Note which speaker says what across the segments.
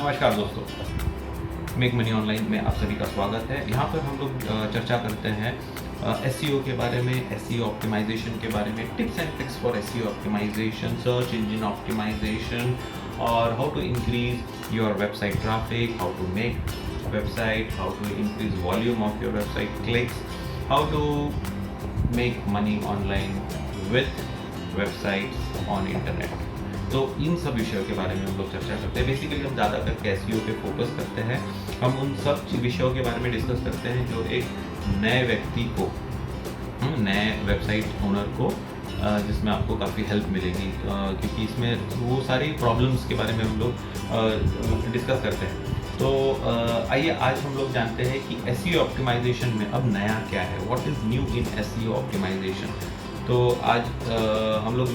Speaker 1: नमस्कार दोस्तों, make money online में आप सभी का स्वागत है। यहाँ पर हम लोग चर्चा करते हैं एसईओ के बारे में, एसईओ ऑप्टिमाइजेशन के बारे में, tips and tricks for SEO optimization, search engine optimization और how to increase your website traffic, how to make website, how to increase volume of your website clicks, how to make money online with websites on internet. तो इन सब विषयों के बारे में हम लोग चर्चा करते हैं। बेसिकली हम ज़्यादा करके एसईओ पे फोकस करते हैं। हम उन सब विषयों के बारे में डिस्कस करते हैं जो एक नए व्यक्ति को, नए वेबसाइट ओनर को, जिसमें आपको काफ़ी हेल्प मिलेगी, क्योंकि इसमें वो सारी प्रॉब्लम्स के बारे में हम लोग डिस्कस करते हैं। तो आइए आज हम लोग जानते हैं कि एसईओ ऑप्टिमाइजेशन में अब नया क्या है, what is new in SEO optimization. तो आज हम लोग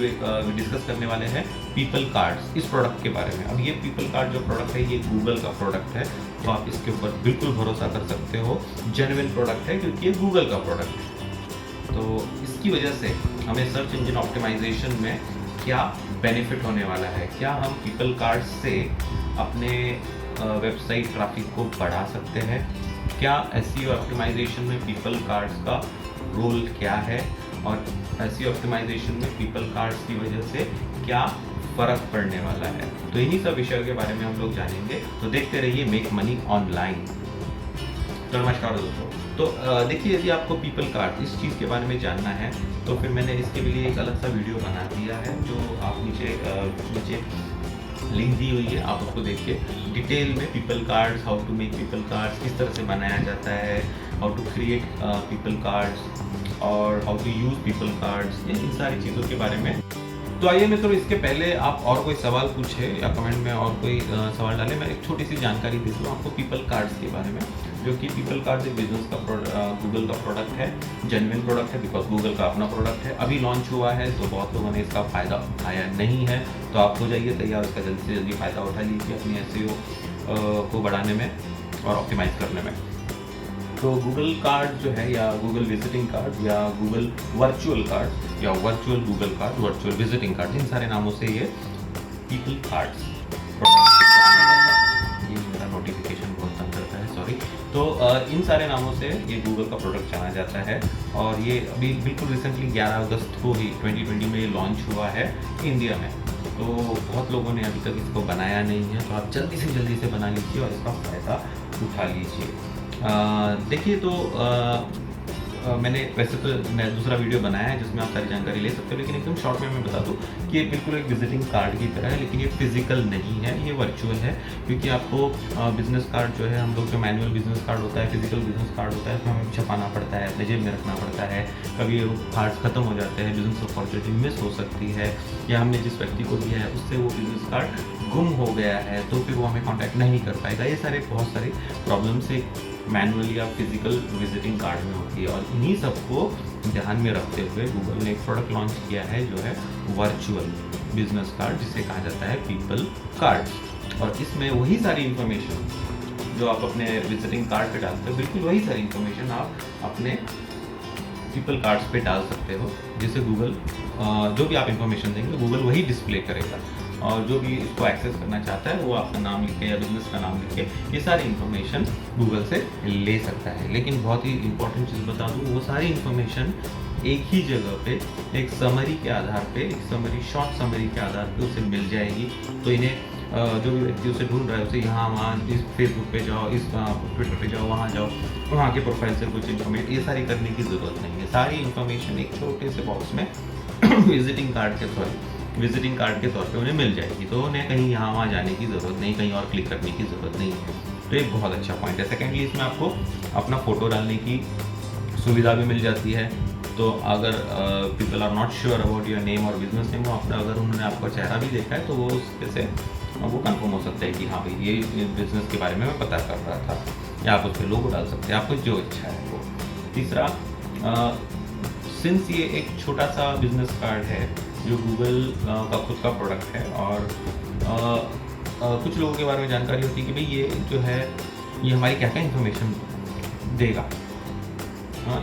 Speaker 1: डिस्कस करने वाले हैं पीपल कार्ड्स, इस प्रोडक्ट के बारे में। अब ये पीपल कार्ड जो प्रोडक्ट है ये गूगल का प्रोडक्ट है, तो आप इसके ऊपर बिल्कुल भरोसा कर सकते हो। जेन्युइन प्रोडक्ट है क्योंकि ये गूगल का प्रोडक्ट है। तो इसकी वजह से हमें सर्च इंजन ऑप्टिमाइजेशन में क्या बेनिफिट होने वाला है, क्या हम पीपल कार्ड से अपने वेबसाइट ट्रैफिक को बढ़ा सकते हैं, क्या एसईओ ऑप्टिमाइजेशन में पीपल कार्ड्स का रोल क्या है, और एसईओ ऑप्टिमाइजेशन में पीपल कार्ड्स की वजह से क्या फ़र्क पड़ने वाला है। तो इन्हीं सब विषयों के बारे में हम लोग जानेंगे। तो देखते रहिए मेक मनी ऑनलाइन। तो नमस्कार दोस्तों। तो देखिए, यदि आपको पीपल कार्ड इस चीज़ के बारे में जानना है तो फिर मैंने इसके लिए एक अलग सा वीडियो बना दिया है, जो आप नीचे लिंक दी हुई है, आप उसको देख के डिटेल में people cards, how to make people cards, किस तरह से बनाया जाता है, how to create people cards और how to use people cards, इन सारी चीज़ों के बारे में। तो आइए मित्रों, इसके पहले आप और कोई सवाल पूछे या कमेंट में और कोई सवाल डालें, मैं एक छोटी सी जानकारी दे दूँ आपको पीपल कार्ड्स के बारे में। जो कि पीपल कार्ड्स एक बिजनेस का गूगल का प्रोडक्ट है, जेन्युइन प्रोडक्ट है, बिकॉज गूगल का अपना प्रोडक्ट है। अभी लॉन्च हुआ है तो बहुत लोगों ने इसका फ़ायदा उठाया नहीं है, तो आप हो जाइए तैयार, इसका जल्दी से जल्दी फ़ायदा उठा लीजिए अपनी एसईओ को बढ़ाने में और ऑप्टिमाइज़ करने में। तो गूगल कार्ड जो है, या गूगल विजिटिंग कार्ड, या गूगल वर्चुअल कार्ड, या virtual Google card, virtual visiting card, इन सारे नामों से ये पीपल कार्ड्स ये मेरा नोटिफिकेशन बहुत तंग करता है, सॉरी। तो इन सारे नामों से ये गूगल का प्रोडक्ट जाना जाता है, और ये अभी बिल्कुल रिसेंटली 11 अगस्त को ही 2020 में ये लॉन्च हुआ है इंडिया में। तो बहुत लोगों ने अभी तक इसको बनाया नहीं है, तो आप जल्दी से बना लीजिए और इसका फ़ायदा उठा लीजिए। देखिए, तो मैंने वैसे तो दूसरा वीडियो बनाया है जिसमें आप सारी जानकारी ले सकते हो, लेकिन एकदम शॉर्ट में मैं बता दूं कि ये बिल्कुल एक विजिटिंग कार्ड की तरह है, लेकिन ये फिजिकल नहीं है, ये वर्चुअल है। क्योंकि आपको बिजनेस कार्ड जो है, हम लोग जो मैनुअल बिजनेस कार्ड होता है, फिजिकल बिजनेस कार्ड होता है, उसमें हमें छपाना पड़ता है, अपने जेब में रखना पड़ता है। कभी कार्ड्स ख़त्म हो जाते हैं, बिजनेस अपॉर्चुनिटी मिस हो सकती है, या हमने जिस व्यक्ति को दिया है उससे वो बिजनेस कार्ड गुम हो गया है तो फिर वो हमें कॉन्टैक्ट नहीं कर पाएगा। ये सारे बहुत सारी प्रॉब्लम्स एक मैनुअल या फिजिकल विजिटिंग कार्ड में होती है, और इन्हीं सबको ध्यान में रखते हुए गूगल ने एक प्रोडक्ट लॉन्च किया है जो है वर्चुअल बिजनेस कार्ड, जिसे कहा जाता है पीपल कार्ड। और इसमें वही सारी इंफॉर्मेशन जो आप अपने विजिटिंग कार्ड पे डालते हो, बिल्कुल वही सारी इंफॉर्मेशन आप अपने पीपल कार्ड्स पे डाल सकते हो, जिससे गूगल जो भी आप इंफॉर्मेशन देंगे गूगल वही डिस्प्ले करेगा, और जो भी इसको एक्सेस करना चाहता है वो आपका नाम लिख के या बिजनेस का नाम लिख के ये सारी इन्फॉर्मेशन गूगल से ले सकता है। लेकिन बहुत ही इंपॉर्टेंट चीज़ बता दूँ, वो सारी इन्फॉर्मेशन एक ही जगह पे एक समरी के आधार पे, एक समरी, शॉर्ट समरी के आधार पे उसे मिल जाएगी। तो इन्हें जो भी व्यक्ति उसे ढूंढ रहा है उसे यहाँ वहाँ, इस फेसबुक पे जाओ, इस ट्विटर पे जाओ, वहाँ जाओ, वहाँ के प्रोफाइल से कुछ इन्फॉर्मेशन, ये सारी करने की ज़रूरत नहीं है। सारी इन्फॉर्मेशन एक छोटे से बॉक्स में विजिटिंग कार्ड के तौर पे उन्हें मिल जाएगी, तो उन्हें कहीं यहाँ वहाँ जाने की ज़रूरत नहीं, कहीं और क्लिक करने की ज़रूरत नहीं है। तो एक बहुत अच्छा पॉइंट है। सेकेंडली, इसमें आपको अपना फ़ोटो डालने की सुविधा भी मिल जाती है। तो अगर people are not sure about your name और बिजनेस नेम, अगर उन्होंने आपका चेहरा भी देखा है तो वो उसके से वो कंफर्म हो सकता है कि हाँ भाई, ये बिज़नेस के बारे में मैं पता कर रहा था, या आप उस पर लोगो डाल सकते हैं, आपको जो इच्छा है वो। तीसरा, सिंस ये एक छोटा सा बिजनेस कार्ड है जो गूगल का खुद का प्रोडक्ट है, और कुछ लोगों के बारे में जानकारी होती है कि भाई ये जो है ये हमारी क्या क्या इन्फॉर्मेशन देगा।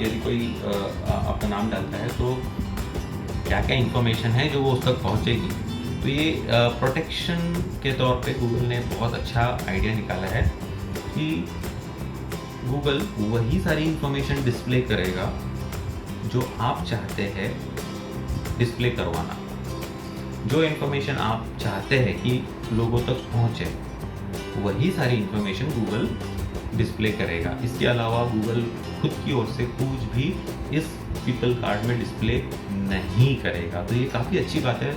Speaker 1: यदि कोई अपना नाम डालता है तो क्या क्या इन्फॉर्मेशन है जो वो उस तक पहुँचेगी, तो ये प्रोटेक्शन के तौर पे गूगल ने बहुत अच्छा आइडिया निकाला है कि गूगल वही सारी इंफॉर्मेशन डिस्प्ले करेगा जो आप चाहते हैं डिस्प्ले करवाना। जो इंफॉर्मेशन आप चाहते हैं कि लोगों तक पहुंचे, वही सारी इंफॉर्मेशन गूगल डिस्प्ले करेगा। इसके अलावा गूगल खुद की ओर से कुछ भी इस पीपल कार्ड में डिस्प्ले नहीं करेगा। तो ये काफ़ी अच्छी बात है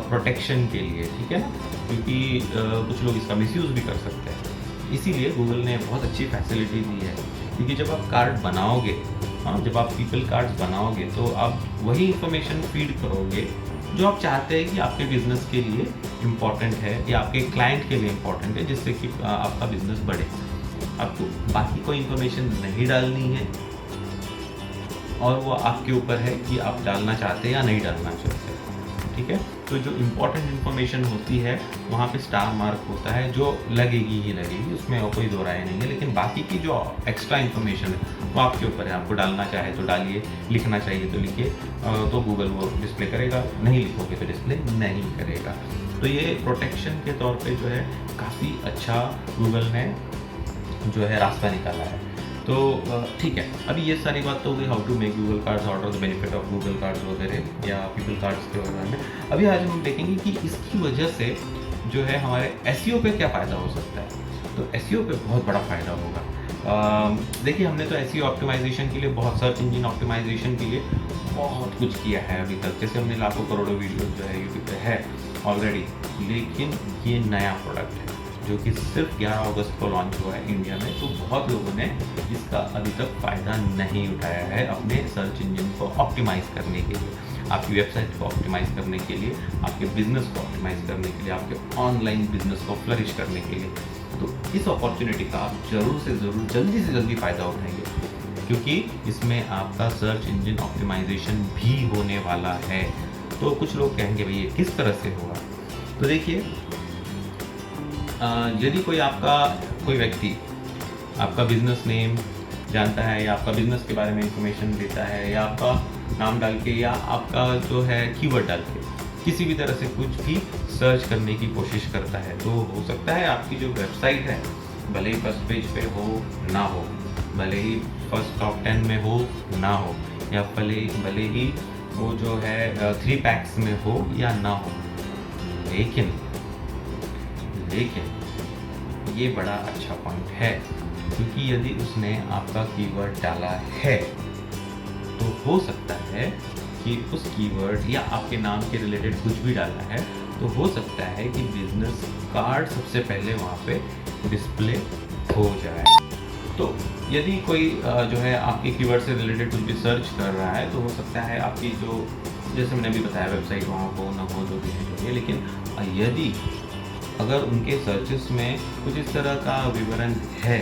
Speaker 1: प्रोटेक्शन के लिए, ठीक है ना, क्योंकि कुछ लोग इसका मिसयूज़ भी कर सकते हैं। इसीलिए गूगल ने बहुत अच्छी फैसिलिटी दी है, क्योंकि जब आप कार्ड बनाओगे, जब आप पीपल कार्ड्स बनाओगे तो आप वही इंफॉर्मेशन फीड करोगे जो आप चाहते हैं कि आपके बिजनेस के लिए इम्पॉर्टेंट है या आपके क्लाइंट के लिए इम्पॉर्टेंट है, जिससे कि आपका बिजनेस बढ़े। आपको बाकी कोई इन्फॉर्मेशन नहीं डालनी है और वो आपके ऊपर है कि आप डालना चाहते हैं या नहीं डालना चाहते, ठीक है। तो जो इम्पोर्टेंट इन्फॉर्मेशन होती है वहाँ पे स्टार मार्क होता है, जो लगेगी ही लगेगी, उसमें कोई दो राय नहीं है। लेकिन बाकी की जो एक्स्ट्रा इन्फॉर्मेशन है वो आपके ऊपर है, आपको डालना चाहे तो डालिए, लिखना चाहिए तो लिखिए, तो गूगल वो डिस्प्ले करेगा, नहीं लिखोगे तो डिस्प्ले नहीं करेगा। तो ये प्रोटेक्शन के तौर पे जो है काफ़ी अच्छा गूगल ने जो है रास्ता निकाला है। तो ठीक है, अभी ये सारी बात तो हो गई how to make Google cards, what are the benefit of Google cards वगैरह या पीपल कार्ड्स के बारे में। अभी आज हम देखेंगे कि इसकी वजह से जो है हमारे एसईओ पे क्या फ़ायदा हो सकता है। तो एसईओ पे बहुत बड़ा फ़ायदा होगा। देखिए, हमने तो एसईओ ऑप्टिमाइजेशन के लिए बहुत, सर्च इंजन ऑप्टिमाइजेशन के लिए बहुत कुछ किया है अभी तक। जैसे हमने लाखों करोड़ों वीडियोस जो है यूट्यूब पे है ऑलरेडी, लेकिन ये नया प्रोडक्ट है जो कि सिर्फ 11 अगस्त को लॉन्च हुआ है इंडिया में। तो बहुत लोगों ने इसका अभी तक फ़ायदा नहीं उठाया है अपने सर्च इंजन को ऑप्टिमाइज़ करने के लिए, आपकी वेबसाइट को ऑप्टिमाइज़ करने के लिए, आपके बिजनेस को ऑप्टिमाइज़ करने के लिए, आपके ऑनलाइन बिजनेस को फ्लरिश करने के लिए। तो इस अपॉर्चुनिटी का आप ज़रूर से ज़रूर जल्दी से जल्दी फ़ायदा उठाएंगे, क्योंकि इसमें आपका सर्च इंजन ऑप्टिमाइजेशन भी होने वाला है। तो कुछ लोग कहेंगे भाई ये किस तरह से होगा। तो देखिए, यदि कोई व्यक्ति आपका बिजनेस नेम जानता है या आपका बिजनेस के बारे में इंफॉर्मेशन देता है या आपका नाम डाल के या आपका जो है कीवर्ड डाल के किसी भी तरह से कुछ भी सर्च करने की कोशिश करता है, तो हो सकता है आपकी जो वेबसाइट है भले ही फर्स्ट पेज पे हो ना हो, भले ही फर्स्ट टॉप 10 में हो ना हो, या भले ही वो जो है 3 पैक्स में हो या ना हो, लेकिन ये बड़ा अच्छा पॉइंट है, क्योंकि यदि उसने आपका कीवर्ड डाला है तो हो सकता है कि उस कीवर्ड या आपके नाम के रिलेटेड कुछ भी डाला है, तो हो सकता है कि बिजनेस कार्ड सबसे पहले वहाँ पे डिस्प्ले हो जाए। तो यदि कोई जो है आपके कीवर्ड से रिलेटेड कुछ भी सर्च कर रहा है, तो हो सकता है आपकी जो, जैसे मैंने अभी बताया, वेबसाइट वहाँ हो ना हो जो भी है। लेकिन यदि अगर उनके सर्चेस में कुछ इस तरह का विवरण है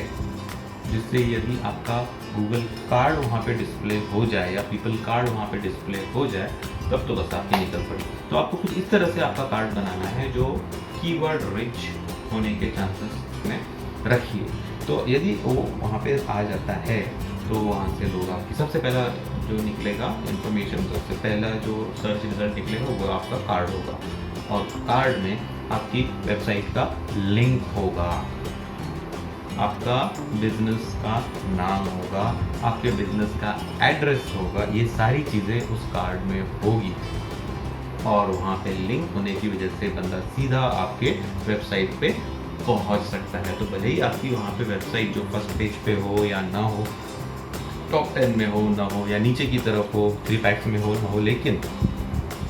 Speaker 1: जिससे यदि आपका गूगल कार्ड वहाँ पे डिस्प्ले हो जाए या पीपल कार्ड वहाँ पे डिस्प्ले हो जाए, तब तो बस आपकी निकल पड़ी। तो आपको कुछ इस तरह से आपका कार्ड बनाना है जो कीवर्ड रिच होने के चांसेस में रखिए। तो यदि वो वहाँ पे आ जाता है तो वहाँ से लोग आपकी सबसे पहला जो निकलेगा इन्फॉर्मेशन, सबसे पहला जो सर्च रिजल्ट निकलेगा वो आपका कार्ड होगा, और कार्ड में आपकी वेबसाइट का लिंक होगा, आपका बिजनेस का नाम होगा, आपके बिजनेस का एड्रेस होगा, ये सारी चीज़ें उस कार्ड में होगी। और वहाँ पे लिंक होने की वजह से बंदा सीधा आपके वेबसाइट पे पहुँच सकता है। तो भले ही आपकी वहाँ पे वेबसाइट जो फर्स्ट पेज पे हो या ना हो, टॉप 10 में हो ना हो, या नीचे की तरफ हो, 3 पैक्स में हो ना हो, लेकिन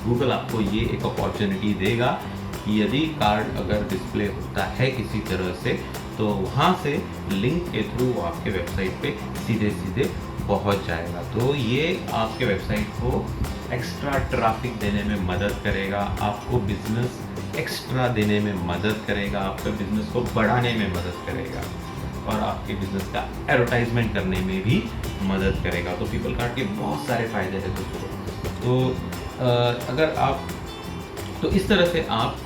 Speaker 1: गूगल आपको ये एक अपॉर्चुनिटी देगा कि यदि कार्ड अगर डिस्प्ले होता है किसी तरह से, तो वहाँ से लिंक के थ्रू आपके वेबसाइट पे सीधे पहुँच जाएगा। तो ये आपके वेबसाइट को एक्स्ट्रा ट्रैफिक देने में मदद करेगा, आपको बिजनेस एक्स्ट्रा देने में मदद करेगा, आपके बिजनेस को बढ़ाने में मदद करेगा, और आपके बिजनेस का एडवर्टाइजमेंट करने में भी मदद करेगा। तो पीपल कार्ड के बहुत सारे फ़ायदे हैं दोस्तों। तो अगर आप, तो इस तरह से आप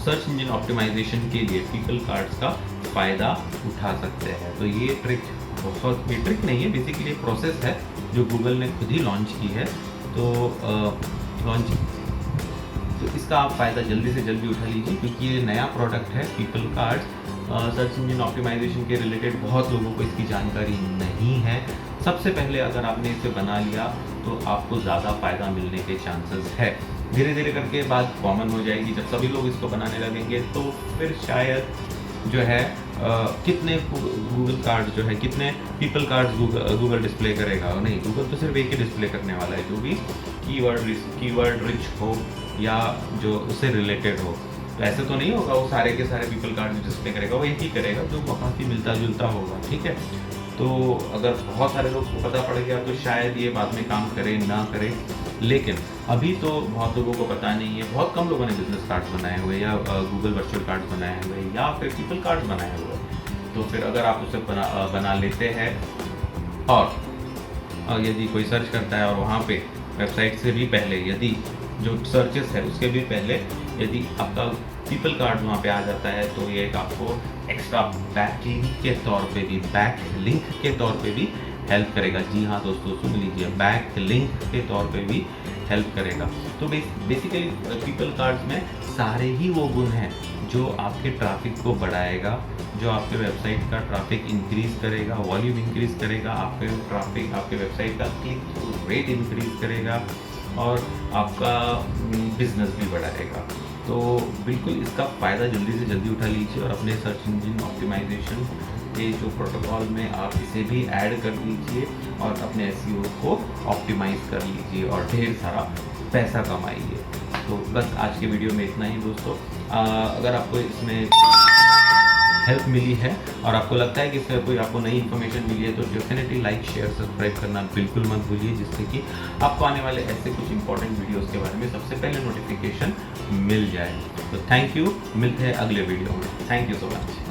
Speaker 1: सर्च इंजन ऑप्टिमाइजेशन के लिए पीपल कार्ड्स का फ़ायदा उठा सकते हैं। तो ये ट्रिक नहीं है, बेसिकली प्रोसेस है जो गूगल ने खुद ही लॉन्च की है। तो तो इसका आप फ़ायदा जल्दी से जल्दी उठा लीजिए, क्योंकि ये नया प्रोडक्ट है people cards. Search engine optimization के रिलेटेड बहुत लोगों को इसकी जानकारी नहीं है। सबसे पहले अगर आपने इसे बना लिया तो आपको ज़्यादा फ़ायदा मिलने के चांसेस है। धीरे धीरे करके बात कॉमन हो जाएगी, जब सभी लोग इसको बनाने लगेंगे तो फिर शायद जो है कितने गूगल कार्ड जो है, कितने पीपल कार्ड्स गूगल डिस्प्ले करेगा? नहीं, गूगल तो सिर्फ एक ही डिस्प्ले करने वाला है, जो भी कीवर्ड रिच हो या जो उससे रिलेटेड हो। तो ऐसे तो नहीं होगा वो सारे के सारे पीपल कार्ड डिस्प्ले करेगा, वो एक ही करेगा जो काफ़ी मिलता जुलता होगा, ठीक है। तो अगर बहुत सारे लोग को पता पड़ गया तो शायद ये बाद में काम करे ना करे, लेकिन अभी तो बहुत लोगों को पता नहीं है। बहुत कम लोगों ने बिजनेस कार्ड्स बनाए हुए या गूगल वर्चुअल कार्ड्स बनाए हुए या फिर पीपल कार्ड्स बनाए हुए। तो फिर अगर आप उसे बना लेते हैं और यदि कोई सर्च करता है और वहाँ पे वेबसाइट से भी पहले, यदि जो सर्चेस है उसके भी पहले यदि आपका पीपल कार्ड वहाँ पे आ जाता है, तो ये एक आपको एक्स्ट्रा बैकलिंक के तौर पे भी हेल्प करेगा। जी हाँ दोस्तों, सुन लीजिए, बैकलिंक के तौर पे भी हेल्प करेगा। तो बेसिकली पीपल कार्ड्स में सारे ही वो गुण हैं जो आपके ट्रैफिक को बढ़ाएगा, जो आपके वेबसाइट का ट्रैफिक इंक्रीज करेगा, वॉल्यूम इंक्रीज करेगा, आपके वेबसाइट का क्लिक रेट इंक्रीज करेगा और आपका बिजनेस भी बढ़ाएगा। तो बिल्कुल इसका फ़ायदा जल्दी से जल्दी उठा लीजिए और अपने सर्च इंजन ऑप्टिमाइजेशन के जो प्रोटोकॉल में आप इसे भी ऐड कर लीजिए और अपने एसईओ को ऑप्टिमाइज़ कर लीजिए और ढेर सारा पैसा कमाइए। तो बस आज के वीडियो में इतना ही दोस्तों। अगर आपको इसमें हेल्प मिली है और आपको लगता है कि इससे कोई आपको नई इन्फॉर्मेशन मिली है, तो डेफिनेटली लाइक शेयर सब्सक्राइब करना बिल्कुल मत भूलिए, जिससे कि आपको आने वाले ऐसे कुछ इंपॉर्टेंट वीडियोस के बारे में सबसे पहले नोटिफिकेशन मिल जाए। तो थैंक यू, मिलते हैं अगले वीडियो में। Thank you so much.